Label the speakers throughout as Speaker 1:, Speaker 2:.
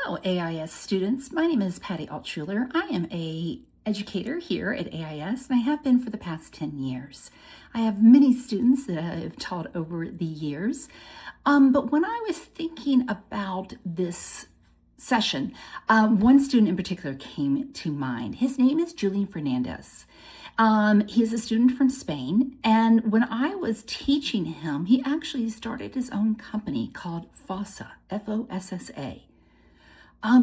Speaker 1: Hello, AIS students. My name is Patty Altschuler. I am a educator here at AIS, and I have been for the past 10 years. I have many students that I have taught over the years. But when I was thinking about this session, one student in particular came to mind. His name is Julian Fernandez. He is a student from Spain, and when I was teaching him, he actually started his own company called FOSSA, F-O-S-S-A.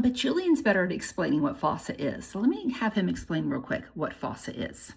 Speaker 1: But Julian's better at explaining what FOSSA is. So let me have him explain real quick what FOSSA is.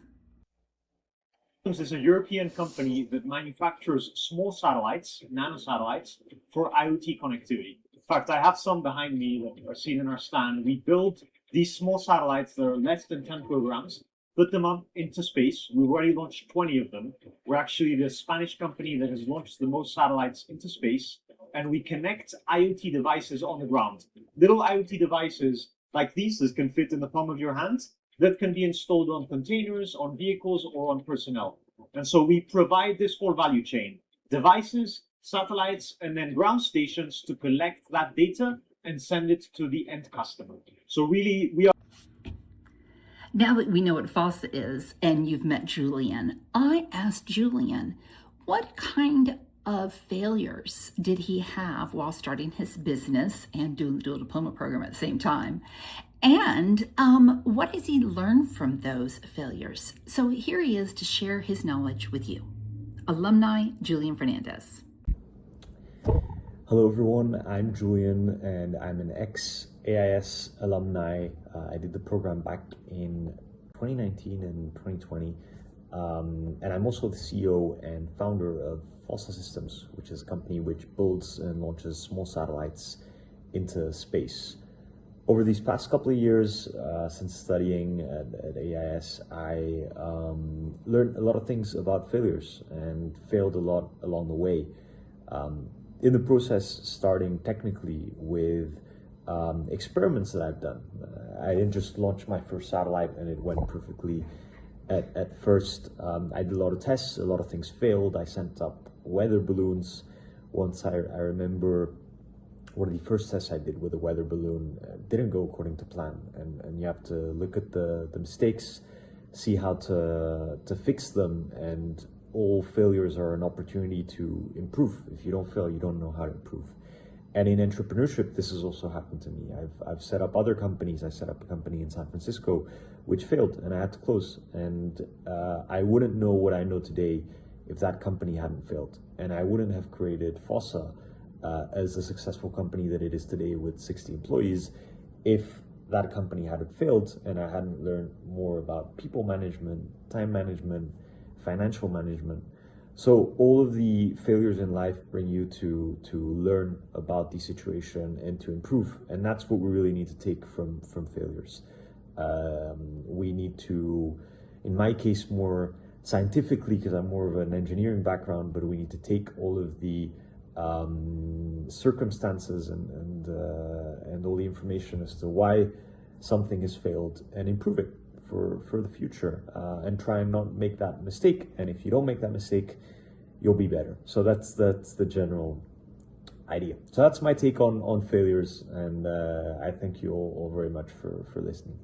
Speaker 2: This is a European company that manufactures small satellites, nanosatellites, for IoT connectivity. In fact, I have some behind me that are seen in our stand. We build these small satellites that are less than 10 kilograms, put them up into space. We've already launched 20 of them. We're actually the Spanish company that has launched the most satellites into space. And we connect IoT devices on the ground. Little IoT devices like these that can fit in the palm of your hand that can be installed on containers, on vehicles, or on personnel. And so we provide this whole value chain, devices, satellites, and then ground stations to collect that data and send it to the end customer. So really, we are.
Speaker 1: Now that we know what FOSSA is and you've met Julian, I asked Julian, what kind of failures did he have while starting his business and doing the dual diploma program at the same time? And what has he learned from those failures? So here he is to share his knowledge with you. Alumni, Julian Fernandez.
Speaker 3: Hello everyone, I'm Julian and I'm an ex-AIS alumni. I did the program back in 2019 and 2020. And I'm also the CEO and founder of FOSSA Systems, which is a company which builds and launches small satellites into space. Over these past couple of years, since studying at AIS, I learned a lot of things about failures and failed a lot along the way. In the process, starting technically with experiments that I've done. I didn't just launch my first satellite and it went perfectly. At first, I did a lot of tests, a lot of things failed. I sent up weather balloons. Once I remember one of the first tests I did with a weather balloon didn't go according to plan. And you have to look at the mistakes, see how to fix them. And all failures are an opportunity to improve. If you don't fail, you don't know how to improve. And in entrepreneurship, this has also happened to me. I've set up other companies. I set up a company in San Francisco, which failed, and I had to close. And I wouldn't know what I know today if that company hadn't failed. And I wouldn't have created FOSSA as a successful company that it is today with 60 employees if that company hadn't failed and I hadn't learned more about people management, time management, financial management. So all of the failures in life bring you to learn about the situation and to improve. And that's what we really need to take from failures. We need to, in my case, more scientifically, because I'm more of an engineering background, but we need to take all of the circumstances and all the information as to why something has failed and improve it for the future, and try and not make that mistake. And if you don't make that mistake, you'll be better. So that's the general idea. So that's my take on failures, and I thank you all very much for listening.